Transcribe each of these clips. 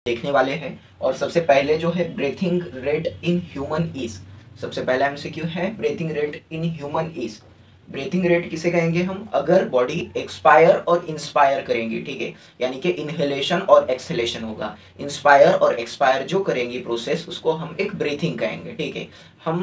देखने वाले हैं। और सबसे पहले जो है breathing rate in human is, सबसे पहला एमसीक्यू है breathing rate in human is. Breathing rate किसे कहेंगे हम? अगर बॉडी एक्सपायर और इंस्पायर करेंगे, ठीक है, यानी कि इनहेलेशन और एक्सहेलेशन होगा। इंस्पायर और एक्सपायर जो करेंगे प्रोसेस, उसको हम एक ब्रीथिंग कहेंगे, ठीक है। हम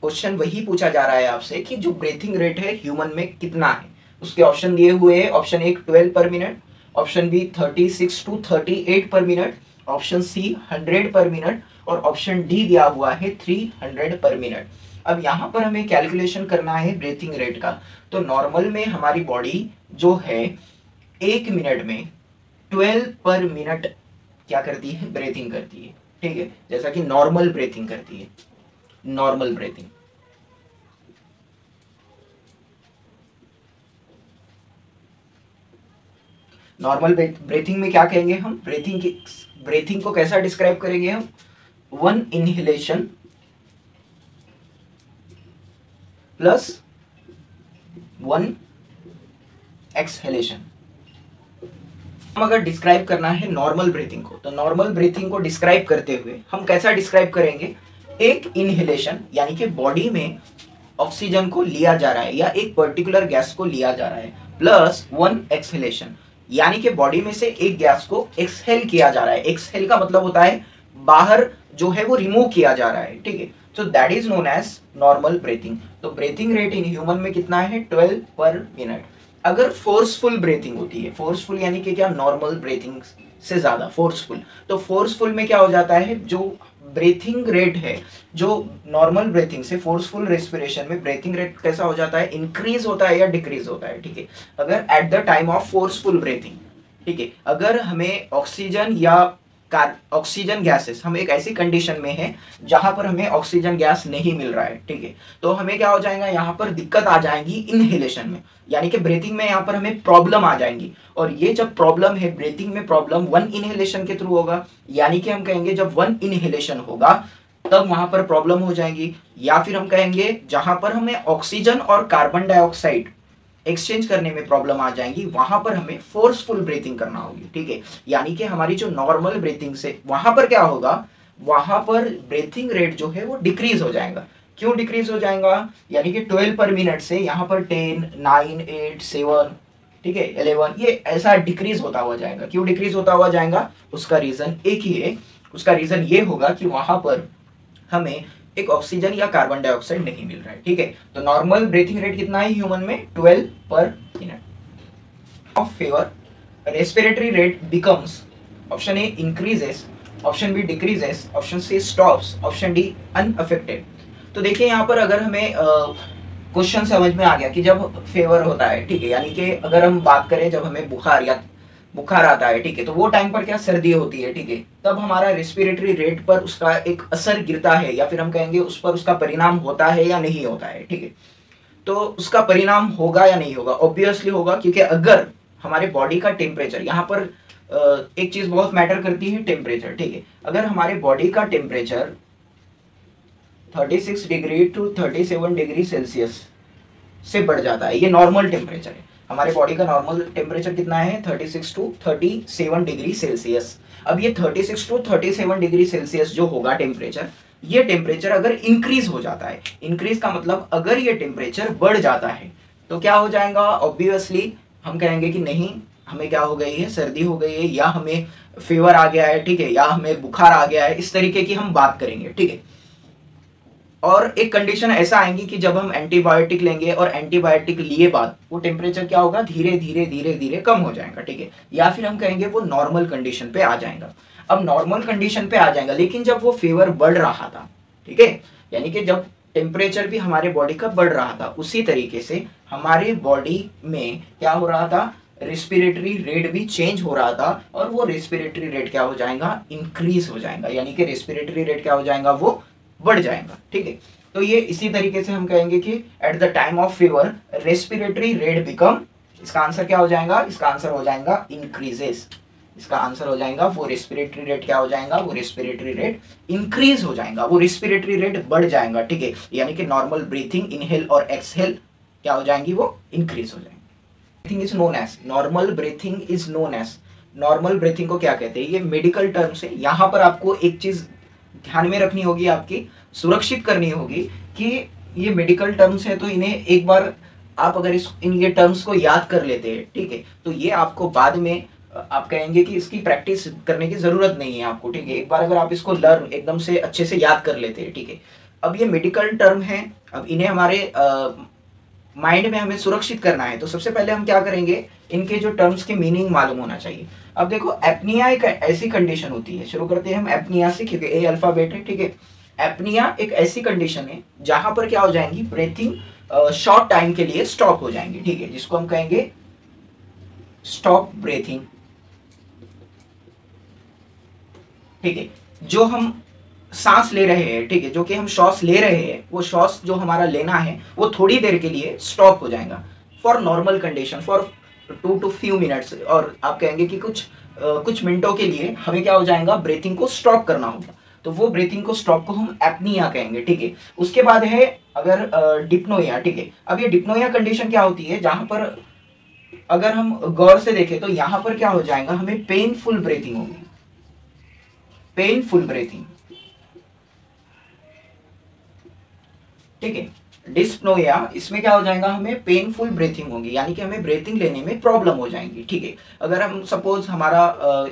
क्वेश्चन वही पूछा जा रहा है आपसे कि जो ब्रीथिंग रेट है ह्यूमन में कितना है। उसके ऑप्शन दिए हुए हैं, option 1 12 per minute, option B 36 to 38 पर मिनट, ऑप्शन सी 100 पर मिनट और ऑप्शन डी दिया हुआ है 300 पर मिनट। अब यहाँ पर हमें कैलकुलेशन करना है ब्रीथिंग रेट का। तो नॉर्मल में हमारी बॉडी जो है 1 मिनट में 12 पर मिनट क्या करती है? ब्रीथिंग करती है, ठीक है, जैसा कि नॉर्मल ब्रीथिंग करती है, नॉर्मल ब्रीथिंग। नॉर्मल ब्रीथिंग में क्या कहेंगे हम? ब्रीथिंग को कैसा डिस्क्राइब करेंगे हम? 1 इनहेलेशन प्लस 1 एक्सहेलेशन। हम अगर डिस्क्राइब करना है नॉर्मल ब्रीथिंग को, तो नॉर्मल ब्रीथिंग को डिस्क्राइब करते हुए हम कैसा डिस्क्राइब करेंगे? एक इनहेलेशन यानी कि बॉडी में ऑक्सीजन को लिया जा रहा है या एक पर्टिकुलर गैस को लिया जा रहा है, प्लस 1 एक्सहेलेशन यानी कि बॉडी में से एक गैस को एक्सहेल किया जा रहा है। एक्सहेल का मतलब होता है बाहर जो है वो रिमूव किया जा रहा है, ठीक है। So that is known as normal breathing. तो ब्रीथिंग रेट इन ह्यूमन में कितना है? 12 पर मिनट। अगर फोर्सफुल ब्रीथिंग होती है, फोर्सफुल यानी कि क्या? नॉर्मल ब्रीथिंग से ज्यादा फोर्सफुल। तो फोर्सफुल में क्या हो जाता है? जो ब्रीथिंग रेट है, जो नॉर्मल ब्रीथिंग से फोर्सफुल रेस्पिरेशन में ब्रीथिंग रेट कैसा हो जाता है? इंक्रीज होता है या डिक्रीज होता है, ठीक है। अगर at the time of forceful breathing, ठीक है, अगर हमें ऑक्सीजन या ऑक्सीजन गैसेस, हम एक ऐसी कंडीशन में है जहां पर हमें ऑक्सीजन गैस नहीं मिल रहा है, ठीक है, तो हमें क्या हो जाएगा? यहाँ पर दिक्कत आ जाएगी इनहेलेशन में, यानी कि ब्रीथिंग में यहाँ पर हमें प्रॉब्लम आ जाएंगी। और ये जब प्रॉब्लम है ब्रीथिंग में, प्रॉब्लम 1 इनहेलेशन के थ्रू होगा, यानी कि हम कहेंगे जब 1 इनहेलेशन होगा तब वहां पर प्रॉब्लम हो जाएगी। या फिर हम कहेंगे जहां पर हमें ऑक्सीजन और कार्बन डाइऑक्साइड एक्सचेंज करने में प्रॉब्लम आ जाएंगी, वहां पर हमें फोर्सफुल ब्रीथिंग करना होगी, ठीक है। यानी कि हमारी जो नॉर्मल ब्रीथिंग से वहां पर क्या होगा? वहां पर ब्रीथिंग रेट जो है वो डिक्रीज हो जाएगा। क्यों डिक्रीज हो जाएगा? यानी कि 12 पर मिनट से यहाँ पर 10 9 8 7, ठीक है, 11, ये ऐसा डिक्रीज होता हुआ जाएगा। क्यों डिक्रीज होता हुआ जाएगा? उसका रीजन एक ही है। उसका रीजन ये होगा कि वहां पर हमें एक ऑक्सीजन या कार्बन डाइऑक्साइड नहीं मिल रहा है, ठीक है। तो नॉर्मल ब्रीथिंग रेट कितना है ह्यूमन में? 12 per minute. Of fever respiratory rate becomes, option A increases, option B decreases, option C stops, option D unaffected. तो देखिए यहाँ पर अगर हमें क्वेश्चन समझ में आ गया कि जब फेवर होता है, ठीक है, यानी कि अगर हम बात करें जब हमें बुखार आता है, ठीक है, तो वो टाइम पर क्या सर्दी होती है, ठीक है, तब हमारा रेस्पिरेटरी रेट पर उसका एक असर गिरता है, या फिर हम कहेंगे उस पर उसका परिणाम होता है या नहीं होता है, ठीक है। तो उसका परिणाम होगा या नहीं होगा? ऑब्वियसली होगा, क्योंकि अगर हमारे बॉडी का टेम्परेचर, यहाँ पर एक चीज बहुत मैटर करती है, टेम्परेचर, ठीक है। अगर हमारे बॉडी का temperature 36 degree to 37 degree Celsius से बढ़ जाता है, ये नॉर्मल टेम्परेचर है। हमारे बॉडी का नॉर्मल टेम्परेचर कितना है? 36 टू 37 डिग्री सेल्सियस। अब ये 36 टू 37 डिग्री सेल्सियस जो होगा टेम्परेचर, ये टेम्परेचर अगर इंक्रीज हो जाता है, इंक्रीज का मतलब अगर ये टेम्परेचर बढ़ जाता है, तो क्या हो जाएगा? ऑब्वियसली हम कहेंगे कि नहीं, हमें क्या हो गई है? सर्दी हो गई है, या हमें फीवर आ गया है, ठीक है, या हमें बुखार आ गया है, इस तरीके की हम बात करेंगे, ठीक है। और एक कंडीशन ऐसा आएंगी कि जब हम एंटीबायोटिक लेंगे और एंटीबायोटिक लिए बाद वो टेम्परेचर क्या होगा? धीरे धीरे धीरे धीरे कम हो जाएगा, ठीक है, या फिर हम कहेंगे वो नॉर्मल कंडीशन पे आ जाएगा। अब नॉर्मल कंडीशन पे आ जाएगा, लेकिन जब वो फीवर बढ़ रहा था, ठीक है, यानी कि जब टेम्परेचर भी हमारे बॉडी का बढ़ रहा था, उसी तरीके से हमारे बॉडी में क्या हो रहा था? रेस्पिरेटरी रेट भी चेंज हो रहा था, और वो रेस्पिरेटरी रेट क्या हो जाएगा? इंक्रीज हो जाएगा, यानी कि रेस्पिरेटरी रेट क्या हो जाएगा? वो बढ़ जाएगा, ठीक है। तो ये इसी तरीके से हम कहेंगे कि at the time of fever respiratory rate become, इसका आंसर क्या हो जाएगा? इसका आंसर हो जाएगा इंक्रीजेस। इसका आंसर हो जाएगा वो रेस्पिरेटरी रेट क्या हो जाएगा? वो रेस्पिरेटरी रेट इंक्रीज हो जाएगा, वो रेस्पिरेटरी रेट बढ़ जाएगा, ठीक है। यानी कि नॉर्मल ब्रीथिंग, इनहेल और एक्सहेल क्या हो जाएंगी? वो इंक्रीज हो जाएंगी। Breathing is known as, normal breathing is known as, normal breathing को क्या कहते हैं, ये मेडिकल टर्म्स है। यहाँ पर आपको एक चीज ध्यान में रखनी होगी, आपकी सुरक्षित करनी होगी कि ये मेडिकल टर्म्स है, तो इन्हें एक बार आप अगर इन ये टर्म्स को याद कर लेते हैं, ठीक है, तो ये आपको बाद में आप कहेंगे कि इसकी प्रैक्टिस करने की जरूरत नहीं है आपको, ठीक है। एक बार अगर आप इसको लर्न एकदम से अच्छे से याद कर लेते हैं, ठीक है। अब ये मेडिकल टर्म है, अब इन्हें हमारे माइंड में हमें सुरक्षित करना है, तो सबसे पहले हम क्या करेंगे, इनके जो टर्म्स के मीनिंग मालूम होना चाहिए। अब देखो, एपनिया एक ऐसी कंडीशन होती है, शुरू करते हैं हम एपनिया से, क्योंकि ए अल्फाबेट है, ठीक है। एपनिया एक ऐसी कंडीशन है जहां पर क्या हो जाएंगी, ब्रीथिंग शॉर्ट टाइम के लिए स्टॉप हो जाएंगे, ठीक है, जिसको हम कहेंगे स्टॉप ब्रीथिंग, ठीक है। जो हम सांस ले रहे हैं, ठीक है, जो कि हम श्वास ले रहे हैं, वो श्वास जो हमारा लेना है वो थोड़ी देर के लिए स्टॉप हो जाएगा for normal condition, for 2 to few minutes, और आप कहेंगे कि कुछ मिनटों के लिए हमें क्या हो जाएगा, ब्रीथिंग को स्टॉप करना होगा, तो वो ब्रीथिंग को स्टॉप को हम एपनिया कहेंगे, ठीक है। उसके बाद है अगर डिप्नोया, ठीक है। अब ये डिप्नोया कंडीशन क्या होती है, जहां पर अगर हम गौर से देखें तो यहां पर क्या हो जाएगा, हमें पेनफुल ब्रीथिंग होगी, पेनफुल ब्रीथिंग, ठीक है। डिस्पनोया, इसमें क्या हो जाएगा, हमें पेनफुल ब्रीथिंग होगी, यानी कि हमें ब्रीथिंग लेने में प्रॉब्लम हो जाएंगी, ठीक है। अगर हम सपोज हमारा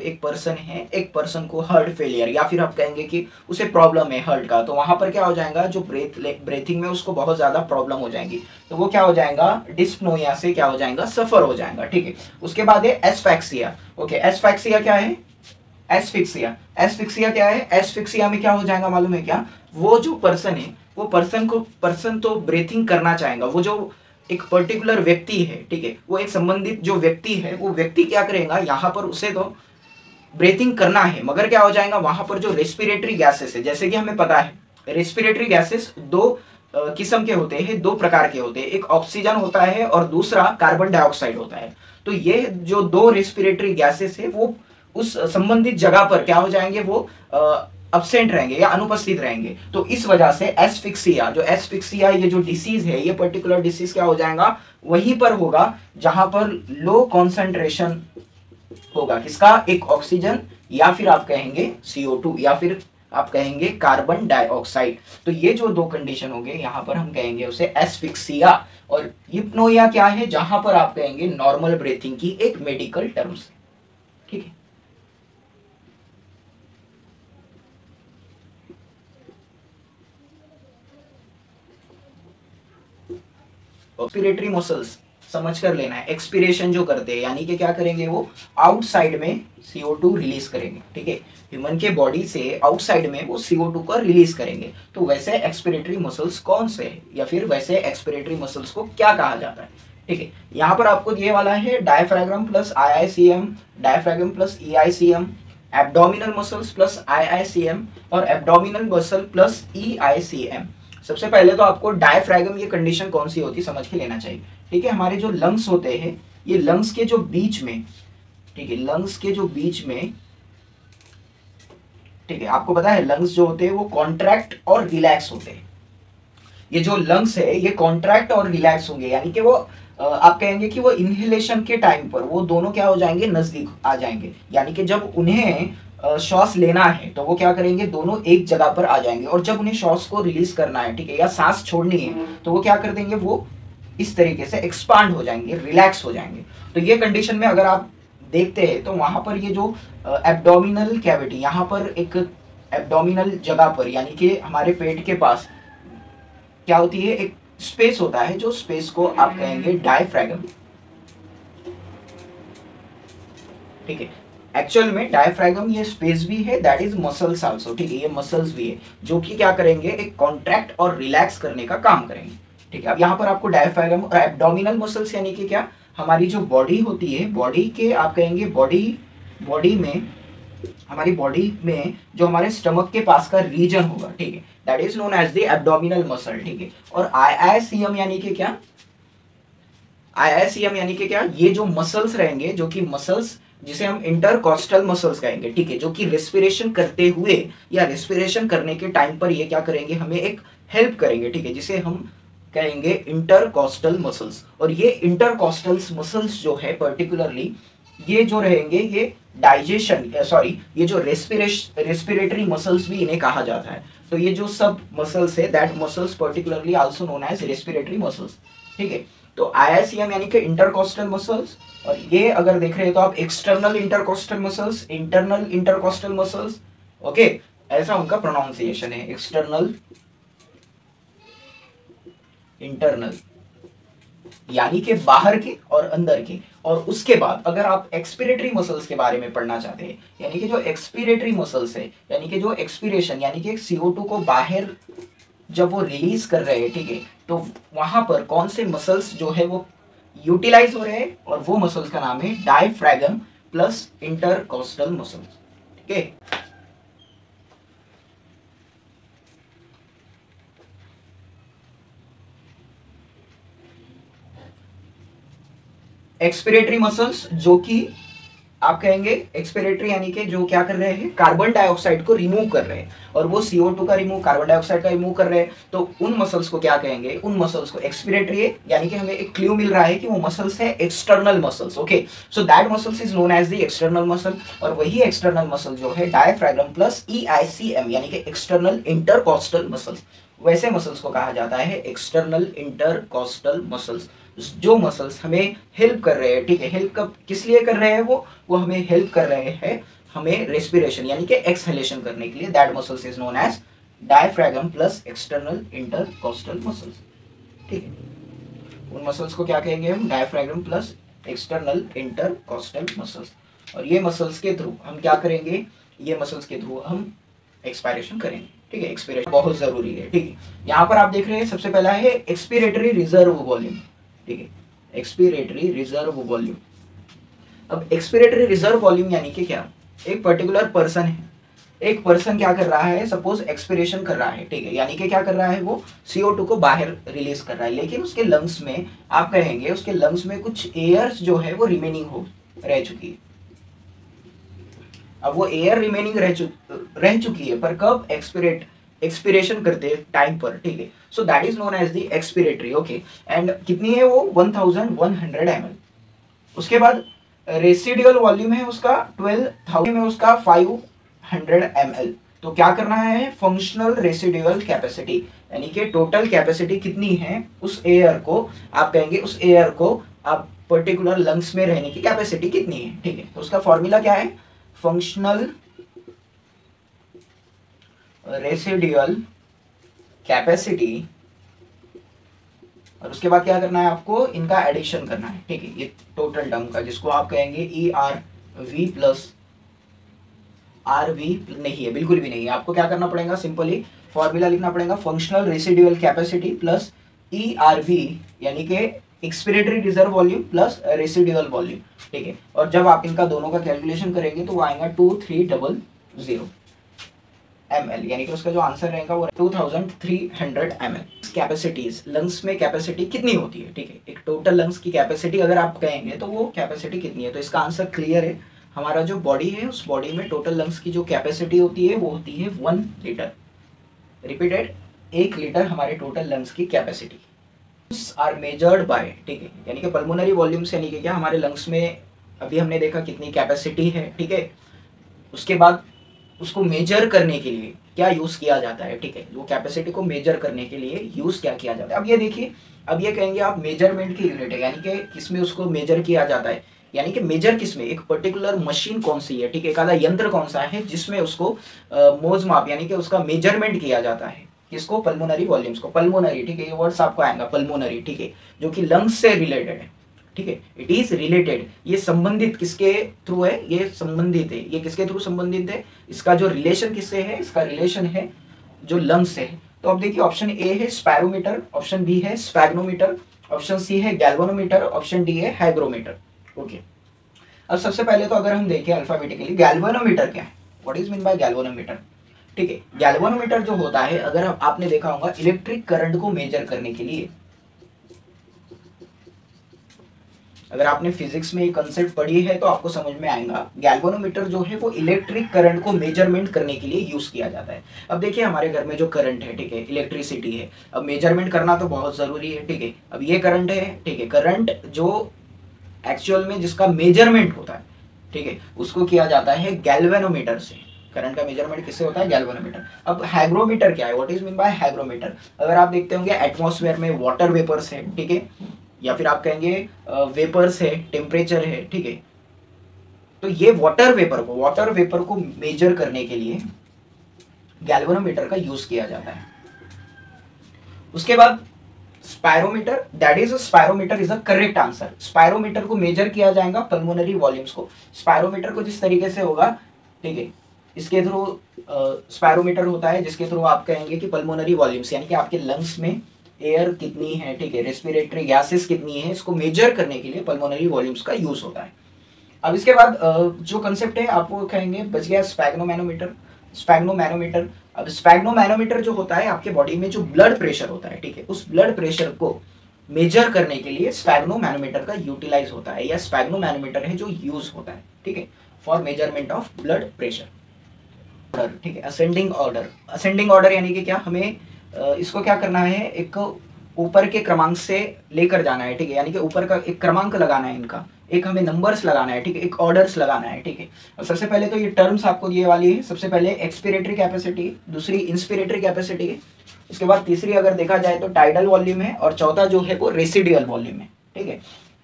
एक पर्सन है, एक पर्सन को हार्ट फेलियर, या फिर आप कहेंगे कि उसे प्रॉब्लम है हार्ट का, तो वहां पर क्या हो जाएगा, जो ब्रीथिंग में उसको बहुत ज्यादा प्रॉब्लम हो जाएंगी, तो वो क्या हो जाएगा, डिस्पनोया से क्या हो जाएगा, सफर हो जाएगा, ठीक है। उसके बाद है एस्फैक्सिया। ओके, एस्फैक्सिया क्या है, एस्फिक्सिया। एस्फिक्सिया क्या है, एस्फिक्सिया में क्या हो जाएगा मालूम है क्या, वो जो पर्सन है, वो पर्सन तो ब्रीथिंग करना चाहेगा, वो जो एक पर्टिकुलर व्यक्ति है, ठीक है, वो एक संबंधित जो व्यक्ति है, वो व्यक्ति क्या करेगा, यहाँ पर उसे तो ब्रीथिंग करना है, मगर क्या हो जाएगा, वहां पर जो रेस्पिरेटरी गैसेस है, जैसे कि हमें पता है रेस्पिरेटरी गैसेस दो किस्म के होते हैं, दो प्रकार के होते हैं, एक ऑक्सीजन होता है और दूसरा कार्बन डाइऑक्साइड होता है। तो ये जो दो रेस्पिरेटरी गैसेस है, वो उस संबंधित जगह पर क्या हो जाएंगे, वो अब्सेंट रहेंगे या अनुपस्थित रहेंगे। तो इस वजह से एस्फिक्सिया, जो एस्फिक्सिया ये जो डिसीज है, ये पर्टिकुलर डिसीज क्या हो जाएगा, वहीं पर होगा जहां पर लो कॉन्सेंट्रेशन होगा, किसका, एक ऑक्सीजन या फिर आप कहेंगे CO2 या फिर आप कहेंगे कार्बन डाइऑक्साइड। तो ये जो दो कंडीशन होंगे, यहां पर हम कहेंगे उसे एस्फिक्सिया। और हिप्नोया क्या है, जहां पर आप कहेंगे नॉर्मल ब्रीथिंग की एक मेडिकल टर्म्स, ठीक है। एक्सपिरेटरी मसल्स समझ कर लेना है, एक्सपिरेशन जो करते हैं, यानी कि क्या करेंगे, वो आउटसाइड में CO2 रिलीज करेंगे, ठीक है। ह्यूमन के बॉडी से आउटसाइड में वो CO2 को रिलीज करेंगे। तो वैसे एक्सपिरेटरी मसल्स कौन से है, या फिर वैसे एक्सपिरेटरी मसल्स को क्या कहा जाता है, ठीक है। यहाँ पर आपको ये वाला है diaphragm plus IICM, diaphragm plus EICM, abdominal muscles plus IICM और एब्डोमिनल मसल प्लस EICM। सबसे पहले तो आपको डायफ्रागम ये कंडीशन कौन सी होती है समझ के लेना चाहिए, ठीक है। हमारे जो लंग्स होते हैं, ये लंग्स के जो बीच में, ठीक है, लंग्स के जो बीच में, ठीक है, आपको पता है लंग्स जो होते हैं वो कॉन्ट्रैक्ट और रिलैक्स होते हैं। ये जो लंग्स है ये कॉन्ट्रैक्ट और रिलैक्स होंगे, यानी कि वो आप कहेंगे कि वो इनहेलेशन के टाइम पर वो दोनों क्या हो जाएंगे, नजदीक आ जाएंगे, यानी कि जब उन्हें श्वास लेना है तो वो क्या करेंगे, दोनों एक जगह पर आ जाएंगे, और जब उन्हें श्वास को रिलीज करना है, ठीक है, या सांस छोड़नी है, तो वो क्या कर देंगे, वो इस तरीके से एक्सपांड हो जाएंगे, रिलैक्स हो जाएंगे। तो ये कंडीशन में अगर आप देखते हैं तो वहां पर ये जो एब्डोमिनल कैविटी, यहाँ पर एक एब्डोमिनल जगह पर, यानी कि हमारे पेट के पास क्या होती है, एक स्पेस होता है, जो स्पेस को आप कहेंगे डायफ्रागम, ठीक है। एक्चुअल में डायफ्रागम ये स्पेस भी है, दैट इज मसल्स आल्सो, ठीक है, ये मसल्स भी है जो कि क्या करेंगे, एक कॉन्ट्रैक्ट और रिलैक्स करने का काम करेंगे, ठीक है। अब यहाँ पर आपको डायफ्रागम और एब्डोमिनल मसल्स यानी कि क्या, हमारी जो बॉडी होती है, बॉडी के आप कहेंगे बॉडी में, हमारी बॉडी में जो हमारे स्टमक के पास का रीजन होगा, ठीक है, that is known as the abdominal muscle, ठीक है। और IICM यानी कि क्या, IICM यानी कि क्या, ये जो मसल्स रहेंगे, जो कि मसल्स जिसे हम इंटरकॉस्टल मसल्स कहेंगे, ठीक है, जो कि रेस्पिरेशन करते हुए या रेस्पिरेशन करने के टाइम पर ये क्या करेंगे, हमें एक हेल्प करेंगे, ठीक है, जिसे हम कहेंगे इंटरकॉस्टल मसल्स। और ये इंटरकॉस्टल मसल्स जो है पर्टिकुलरली ये जो रहेंगे ये डाइजेशन सॉरी ये जो रेस्पिरेटरी मसल्स भी इन्हें कहा जाता है। तो ये जो सब मसल्स है that muscles particularly also known as respiratory muscles, ठीक है। तो आईआईसीएम यानी कि इंटरकोस्टल मसल्स, और ये अगर देख रहे हैं तो आप external intercostal muscles, internal intercostal muscles, okay, ऐसा उनका प्रोनाउंसिएशन है, एक्सटर्नल इंटरनल यानी कि बाहर के और अंदर के। और उसके बाद अगर आप एक्सपिरेटरी मसल्स के बारे में पढ़ना चाहते हैं, यानी कि जो एक्सपिरेटरी मसल्स है, यानी कि जो एक्सपिरेशन यानी कि CO2 को बाहर जब वो रिलीज कर रहे हैं, ठीक है, तो वहां पर कौन से मसल्स जो है वो यूटिलाइज हो रहे हैं, और वो मसल्स का नाम है डायफ्रागम प्लस इंटरकोस्टल मसल्स, ठीक है। एक्सपिरेटरी मसल्स जो कि आप कहेंगे एक्सपिरेटरी यानी कि जो क्या कर रहे हैं, कार्बन डाइऑक्साइड को रिमूव कर रहे हैं, और वो CO2 का रिमूव, कार्बन डाइऑक्साइड का रिमूव कर रहे हैं, तो उन मसल्स को क्या कहेंगे, उन मसल्स को एक्सपिरेटरी है, यानी कि हमें एक क्लू मिल रहा है कि वो मसल्स है external muscles, okay. So that muscles is known as the external muscle, और वही एक्सटर्नल मसल जो है डायफ्रागम प्लस EICM यानी कि एक्सटर्नल इंटरकोस्टल मसल्स, वैसे मसल्स को कहा जाता है एक्सटर्नल इंटरकोस्टल मसल्स, जो मसल्स हमें हेल्प कर रहे हैं, ठीक है। हेल्प कब किस लिए कर रहे हैं, वो हमें हेल्प कर रहे हैं हमें रेस्पिरेशन यानी कि एक्सहेलेशन करने के लिए, that muscles is known as diaphragm plus external intercostal muscles, ठीक है। उन मसल्स को क्या कहेंगे हम, diaphragm plus external intercostal muscles. और ये मसल्स के थ्रू हम क्या करेंगे, ये मसल्स के थ्रू हम एक्सपायरेशन करेंगे, ठीक है। एक्सपिरेशन बहुत जरूरी है, ठीक है। यहाँ पर आप देख रहे हैं सबसे पहला है एक्सपिरेटरी रिजर्व वॉल्यूम, ठीक है, एक्सपिरेटरी रिजर्व वॉल्यूम। अब एक्सपिरेटरी रिजर्व वॉल्यूम यानी कि क्या, एक पर्टिकुलर पर्सन है, एक पर्सन क्या कर रहा है, सपोज एक्सपिरेशन कर रहा है, ठीक है, यानी कि क्या कर रहा है, वो CO2 को बाहर रिलीज कर रहा है, लेकिन उसके लंग्स में आप कहेंगे उसके लंग्स में कुछ एयर्स जो है वो रिमेनिंग हो रह चुकी है। अब वो एयर रिमेनिंग रह चुकी है, पर कब, एक्सपिरेशन करते टाइम पर, ठीक है। So that is known as the expiratory, okay. And कितनी है वो, 1100 ml। उसके बाद रेसिडुअल वॉल्यूम है उसका 12,000 में, उसका 500 ml। तो क्या करना है, फंक्शनल रेसिडुअल कैपेसिटी यानी कि टोटल कैपेसिटी कितनी है उस एयर को, आप कहेंगे उस एयर को आप पर्टिकुलर लंग्स में रहने की कैपेसिटी कितनी है, ठीक है। तो उसका फॉर्मूला क्या है, फंक्शनल रेसिडुअल कैपेसिटी, और उसके बाद क्या करना है आपको, इनका एडिशन करना है, ठीक है, ये टोटल टर्म का, जिसको आप कहेंगे ERV प्लस RV नहीं है, बिल्कुल भी नहीं है। आपको क्या करना पड़ेगा, सिंपली फॉर्मूला लिखना पड़ेगा, functional residual capacity plus ERV यानी कि expiratory reserve volume plus residual volume, ठीक है। और जब आप इनका दोनों का कैलकुलेशन करेंगे तो वो आएगा 2300 ml, यानी कि उसका जो आंसर रहेगा वो 2300 ml। कैपेसिटीज, लंग्स में कैपेसिटी कितनी होती है, ठीक है, एक टोटल लंग्स की कैपेसिटी अगर आप कहेंगे तो वो कैपेसिटी कितनी है, तो इसका आंसर क्लियर है, हमारा जो बॉडी है उस बॉडी में टोटल लंग्स की जो कैपेसिटी होती है वो होती है 1 लीटर, रिपीटेड 1 लीटर हमारे टोटल लंग्स की कैपेसिटी आर मेजर्ड बाय, ठीक है, यानी कि पल्मोनरी वॉल्यूम्स यानी कि क्या, हमारे लंग्स में अभी हमने देखा कितनी कैपेसिटी है, ठीक है। उसके बाद उसको मेजर करने के लिए क्या यूज किया जाता है, ठीक है, वो कैपेसिटी को मेजर करने के लिए यूज क्या किया जाता है। अब ये देखिए, अब ये कहेंगे आप मेजरमेंट की यूनिट है, यानी कि किसमें उसको मेजर किया जाता है, यानी कि मेजर किसमें, एक पर्टिकुलर मशीन कौन सी है, ठीक है, एक आधा यंत्र कौन सा है जिसमें उसको मोज माप यानी कि उसका मेजरमेंट किया जाता है, किसको, पल्मोनरी वॉल्यूम्स को, पल्मोनरी, ठीक है, ये वर्ड्स आपको आएगा पल्मोनरी, ठीक है, जो कि लंग्स से रिलेटेड है, ठीक है, इट इज रिलेटेड, ये संबंधित किसके थ्रू है, ये संबंधित है, ये किसके थ्रू संबंधित है, इसका जो रिलेशन किससे है, इसका रिलेशन है जो लंग्स से है। तो अब देखिए ऑप्शन ए है स्पैरोमीटर, ऑप्शन बी है स्फैग्नोमीटर, ऑप्शन सी है गैल्वेनोमीटर, ऑप्शन डी है हाइग्रोमीटर, ओके। अब सबसे पहले तो अगर हम देखें अल्फाबेटिकली, गैल्वेनोमीटर क्या है, what is mean by galvanometer, ठीक है। गैल्वेनोमीटर जो होता है, अगर आपने देखा होगा इलेक्ट्रिक करंट को मेजर करने के लिए, अगर आपने फिजिक्स में ये कंसेप्ट पढ़ी है तो आपको समझ में आएगा, गैल्वेनोमीटर जो है वो इलेक्ट्रिक करंट को मेजरमेंट करने के लिए यूज किया जाता है। अब देखिए हमारे घर में जो करंट है, ठीक है, इलेक्ट्रिसिटी है, अब मेजरमेंट करना तो बहुत जरूरी है, ठीक है। अब ये करंट है, ठीक है, करंट जो एक्चुअल में जिसका मेजरमेंट होता है, ठीक है, उसको किया जाता है गैल्वेनोमीटर से। करंट का मेजरमेंट किससे होता है? गैल्वेनोमीटर। अब हाइग्रोमीटर क्या है? What is mean by hygrometer? अगर आप देखते होंगे एटमॉस्फेयर में वाटर वेपर्स है, ठीक है, या फिर आप कहेंगे वेपर्स है, टेम्परेचर है, ठीक है, तो ये वाटर वेपर को मेजर करने के लिए गैल्वेनोमीटर का यूज किया जाता है। उसके बाद spirometer, that is spirometer is a correct answer. Spirometer को मेजर किया जाएगा पल्मोनरी वॉल्यूम्स को। स्पायरोमीटर को जिस तरीके से होगा, ठीक है, इसके थ्रू स्पायरोमीटर होता है जिसके थ्रू आप कहेंगे कि पल्मोनरी वॉल्यूम्स यानी कि आपके लंग्स में एयर कितनी है, ठीक है, रेस्पिरेटरी गैसेस कितनी है, इसको मेजर करने के लिए पल्मोनरी वॉल्यूम्स का यूज होता है। अब इसके बाद जो कंसेप्ट है आपको कहेंगे बच गया स्पैग्नोमैनोमीटर। स्पैग्नोमैनोमीटर, अब स्पैग्नोमैनोमीटर जो होता है आपके बॉडी में जो ब्लड प्रेशर होता है, ठीक है, उस ब्लड प्रेशर को मेजर करने के लिए स्पैग्नोमैनोमीटर का यूटिलाइज होता है, या स्पैग्नोमैनोमीटर है जो यूज होता है, ठीक है, for measurement of blood pressure. ठीक है, असेंडिंग ऑर्डर। असेंडिंग ऑर्डर यानी कि क्या, हमें इसको क्या करना है, एक ऊपर के क्रमांक से लेकर जाना है, ठीक है, यानी कि ऊपर का एक क्रमांक लगाना है, इनका एक हमें नंबर्स लगाना है, ठीक है, एक ऑर्डर्स लगाना है, ठीक है। और सबसे पहले तो ये टर्म्स आपको ये वाली है, सबसे पहले एक्सपिरेटरी कैपेसिटी, दूसरी इंस्पिरेटरी कैपेसिटी है, उसके बाद तीसरी अगर देखा जाए तो टाइडल वॉल्यूम है, और चौथा जो है वो रेसिडुअल वॉल्यूम है, ठीक है।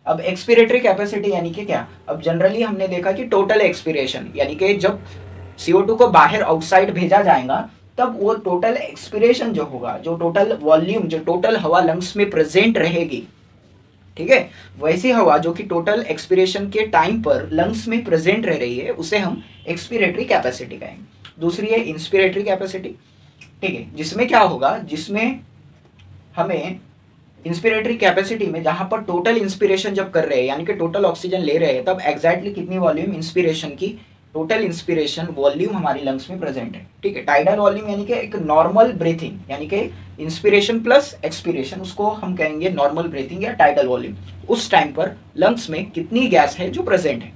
अब एक्सपिरेटरी कैपेसिटी यानी कि क्या, अब जनरली हमने देखा कि टोटल एक्सपिरेशन यानी कि जब CO2 को बाहर आउटसाइड भेजा जाएगा तब वो टोटल एक्सपिरेशन जो होगा, जो टोटल वॉल्यूम, जो टोटल हवा लंग्स में प्रेजेंट रहेगी, ठीक है, वैसी हवा जो कि टोटल एक्सपिरेशन के टाइम पर लंग्स में प्रेजेंट रह रही है उसे हम एक्सपिरेटरी कैपेसिटी कहेंगे। दूसरी है इंस्पिरेटरी कैपेसिटी, ठीक है, जिसमें क्या होगा, जिसमें हमें इंस्पिरेटरी कैपेसिटी में जहां पर टोटल इंस्पिरेशन जब कर रहे हैं यानी कि टोटल ऑक्सीजन ले रहे हैं तब एग्जैक्टली कितनी वॉल्यूम इंस्पिरेशन की, टोटल इंस्पिरेशन वॉल्यूम हमारी लंग्स में प्रेजेंट है, ठीक है। टाइडल वॉल्यूम यानी कि एक नॉर्मल ब्रीथिंग यानी कि इंस्पिरेशन प्लस एक्सपिरेशन, उसको हम कहेंगे नॉर्मल ब्रीथिंग या टाइडल वॉल्यूम, उस टाइम पर लंग्स में कितनी गैस है जो प्रेजेंट है।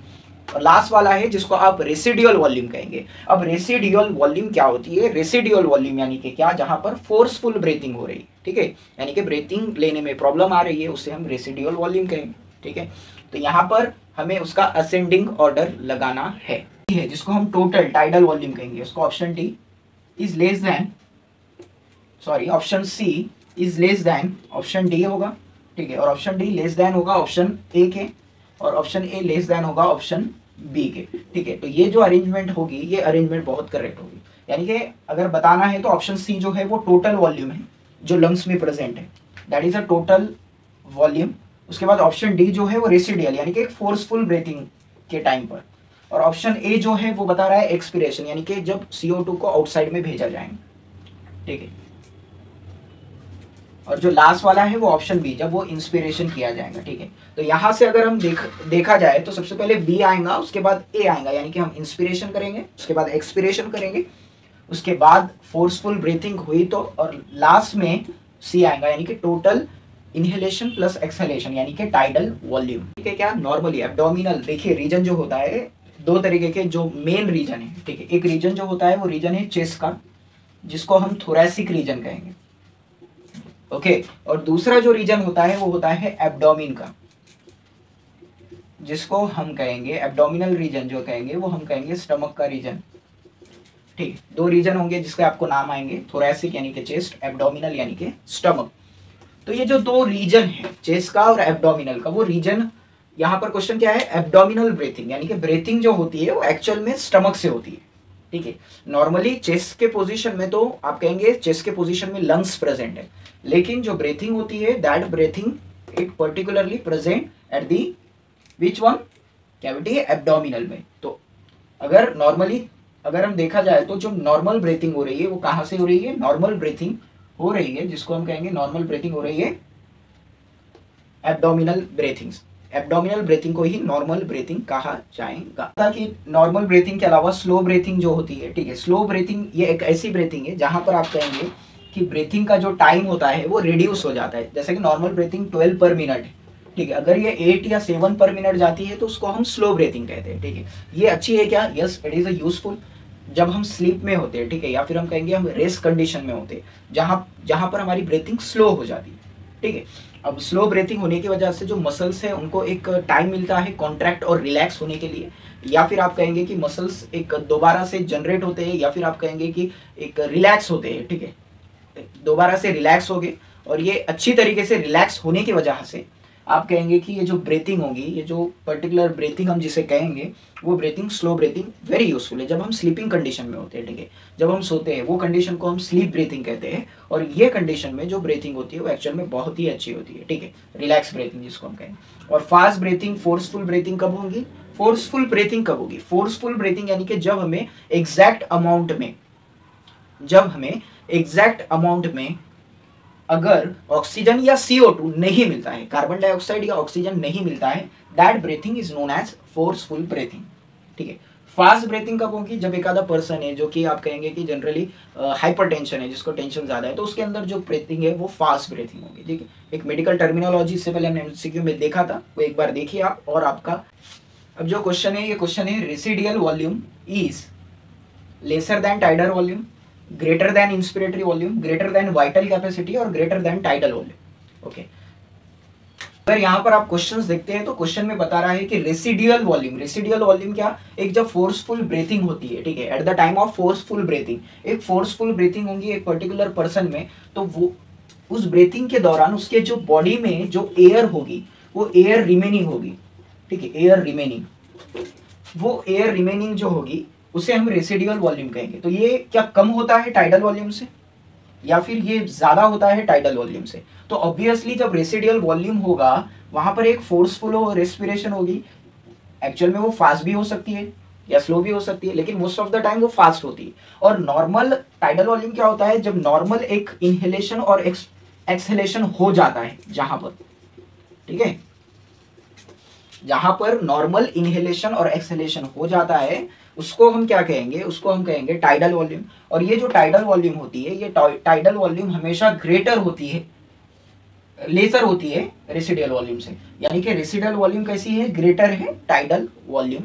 और लास्ट वाला है जिसको आप रेसिडुअल वॉल्यूम कहेंगे। अब रेसिडुअल वॉल्यूम क्या होती है? रेसिडुअल वॉल्यूम यानी कि क्या, जहां पर फोर्सफुल ब्रीथिंग हो रही है, ठीक है, यानी कि ब्रीथिंग लेने में प्रॉब्लम आ रही है, उसे हम रेसिडुअल वॉल्यूम कहेंगे, ठीक है। तो यहाँ पर हमें उसका असेंडिंग ऑर्डर लगाना है जिसको हम टोटल टाइडल वॉल्यूम कहेंगे। उसको option D is less than, sorry option C is less than option D होगा, ठीक है, और ऑप्शन डी लेस देन होगा ऑप्शन ए के, और ऑप्शन ए लेस देन होगा ऑप्शन बी के, ठीक है। तो ये जो अरेंजमेंट होगी, ये अरेंजमेंट बहुत करेक्ट होगी। यानी कि अगर बताना है तो ऑप्शन सी जो है वो टोटल वॉल्यूम है जो लंग्स में प्रेजेंट है, that is a total volume. उसके बाद ऑप्शन डी जो है वो रेसिडुअल यानी कि एक फोर्सफुल ब्रीथिंग के टाइम पर, और ऑप्शन ए जो है वो बता रहा है एक्सपिरेशन यानी कि जब CO2 को आउटसाइड में भेजा जाएगा, ठीक है। और जो लास्ट वाला है वो ऑप्शन बी, जब वो इंस्पिरेशन किया जाएगा, ठीक है। तो यहां से अगर हम देखा जाए तो सबसे पहले बी आएगा, उसके बाद ए आएगा, यानी कि हम इंस्पिरेशन करेंगे, उसके बाद एक्सपिरेशन करेंगे, उसके बाद फोर्सफुल ब्रीथिंग हुई तो, और लास्ट में सी आएगा यानी कि टोटल इनहेलेशन प्लस एक्सहेलेशन यानी कि टाइडल वॉल्यूम, ठीक है। क्या नॉर्मली एब्डोमिनल, देखिए रीजन जो होता है दो तरीके के जो मेन रीजन है, ठीक है। एक रीजन जो होता है वो रीजन है चेस्ट का, जिसको हम थोरैसिक रीजन कहेंगे, ओके। और दूसरा जो रीजन होता है वो होता है एब्डोमिन का, जिसको हम कहेंगे एब्डोमिनल रीजन, जो कहेंगे वो हम कहेंगे स्टमक का रीजन, ठीक। दो रीजन होंगे जिसके आपको नाम आएंगे, थोरैसिक यानी कि चेस्ट, एब्डोमिनल यानी कि स्टमक। तो ये जो दो रीजन है चेस्ट का और एब्डोमिनल का, वो रीजन, यहाँ पर क्वेश्चन क्या है, एब्डोमिनल ब्रीथिंग यानी कि ब्रीथिंग जो होती है वो एक्चुअल में स्टमक से होती है, ठीक है। नॉर्मली चेस्ट के पोजीशन में तो आप कहेंगे चेस्ट के पोजीशन में लंग्स प्रेजेंट है, लेकिन जो ब्रीथिंग होती है that breathing it particularly present at the which one cavity, abdominal में। तो अगर नॉर्मली अगर हम देखा जाए तो जो नॉर्मल ब्रीथिंग हो रही है वो कहाँ से हो रही है, नॉर्मल ब्रीथिंग हो रही है, जिसको हम कहेंगे नॉर्मल ब्रीथिंग हो रही है एब्डोमिनल ब्रीथिंग। एब्डोमिनल ब्रीथिंग को ही नॉर्मल ब्रीथिंग कहा जाएगा। ताकि नॉर्मल ब्रीथिंग के अलावा स्लो ब्रीथिंग जो होती है, ठीक है, स्लो ब्रीथिंग ये एक ऐसी ब्रीथिंग है जहां पर आप कहेंगे कि ब्रीथिंग का जो टाइम होता है वो रिड्यूस हो जाता है। जैसे कि नॉर्मल ब्रीथिंग 12 पर मिनट है, ठीक है, अगर ये 8 या 7 पर मिनट जाती है तो उसको हम स्लो ब्रीथिंग कहते हैं, ठीक है। ये अच्छी है क्या, yes it is a useful जब हम स्लीप में होते हैं, ठीक है, या फिर हम कहेंगे हम रेस्ट कंडीशन में होते हैं, जहां पर हमारी ब्रीथिंग स्लो हो जाती है, ठीक है। अब स्लो ब्रीथिंग होने की वजह से जो मसल्स है उनको एक टाइम मिलता है कॉन्ट्रैक्ट और रिलैक्स होने के लिए, या फिर आप कहेंगे कि मसल्स एक दोबारा से जनरेट होते हैं, या फिर आप कहेंगे कि एक रिलैक्स होते हैं, ठीक है, दोबारा से रिलैक्स हो गए। और ये अच्छी तरीके से रिलैक्स होने की वजह से आप कहेंगे कि ये जो ब्रीथिंग होगी, ये जो पर्टिकुलर ब्रीथिंग हम जिसे कहेंगे, वो breathing slow breathing very useful है जब हम स्लीपिंग कंडीशन में होते हैं, ठीक है, जब हम सोते हैं वो कंडीशन को हम स्लीप ब्रीथिंग कहते हैं। और ये कंडीशन में जो ब्रीथिंग होती है वो एक्चुअल में बहुत ही अच्छी होती है, ठीक है, रिलैक्स ब्रीथिंग जिसको हम कहेंगे। और फास्ट ब्रीथिंग, फोर्सफुल ब्रीथिंग कब होगी? फोर्सफुल ब्रीथिंग कब होगी? फोर्सफुल ब्रीथिंग यानी कि जब हमें एग्जैक्ट अमाउंट में अगर ऑक्सीजन या CO2 नहीं मिलता है, कार्बन डाइऑक्साइड या ऑक्सीजन नहीं मिलता है, that breathing is known as forceful breathing, ठीक है। फास्ट ब्रीथिंग कब होगी? जब एक आधा पर्सन है जो कि आप कहेंगे कि जनरली हाइपरटेंशन है, जिसको टेंशन ज्यादा है, तो उसके अंदर जो ब्रीथिंग है वो फास्ट ब्रीथिंग होगी, ठीक है। एक मेडिकल टर्मिनोलॉजी इससे पहले हमने MCQ में देखा था, वो एक बार देखिए आप। और आपका अब जो क्वेश्चन है, ये क्वेश्चन है residual volume is lesser than tidal volume, greater than inspiratory volume, greater than vital capacity और greater than tidal volume, okay. अगर यहाँ पर आप क्वेश्चंस देखते हैं तो क्वेश्चन में बता रहा है कि रेसिडियल वॉल्यूम क्या? एक जब फोर्सफुल ब्रीथिंग होती है, ठीक है, at the time of forceful breathing, एक फोर्सफुल ब्रीथिंग होगी एक पर्टिकुलर पर्सन में, तो वो उस ब्रीथिंग के दौरान उसके जो बॉडी में जो एयर होगी वो एयर रिमेनिंग होगी, ठीक है, एयर रिमेनिंग, वो एयर रिमेनिंग जो होगी उसे हम रेसिडुअल वॉल्यूम कहेंगे। तो ये क्या कम होता है टाइडल वॉल्यूम से, या फिर ये ज्यादा होता है टाइडल वॉल्यूम से? तो ऑब्वियसली जब रेसिडुअल वॉल्यूम होगा वहां पर एक फोर्सफुल रेस्पिरेशन होगी। एक्चुअल में वो फास्ट भी हो सकती है या स्लो भी हो सकती है, लेकिन मोस्ट ऑफ द टाइम वो फास्ट होती है। और नॉर्मल टाइडल वॉल्यूम क्या होता है? जब नॉर्मल एक इनहेलेशन और एक्सहेलेशन हो जाता है, जहां पर, ठीक है, जहां पर नॉर्मल इनहेलेशन और एक्सहेलेशन हो जाता है उसको हम क्या कहेंगे? उसको हम कहेंगे टाइडल वॉल्यूम। और ये जो टाइडल वॉल्यूम होती है, ये टाइडल वॉल्यूम हमेशा ग्रेटर होती है, लेसर होती है रेसिडुअल वॉल्यूम से। यानी कि रेसिडुअल वॉल्यूम कैसी है? ग्रेटर है टाइडल वॉल्यूम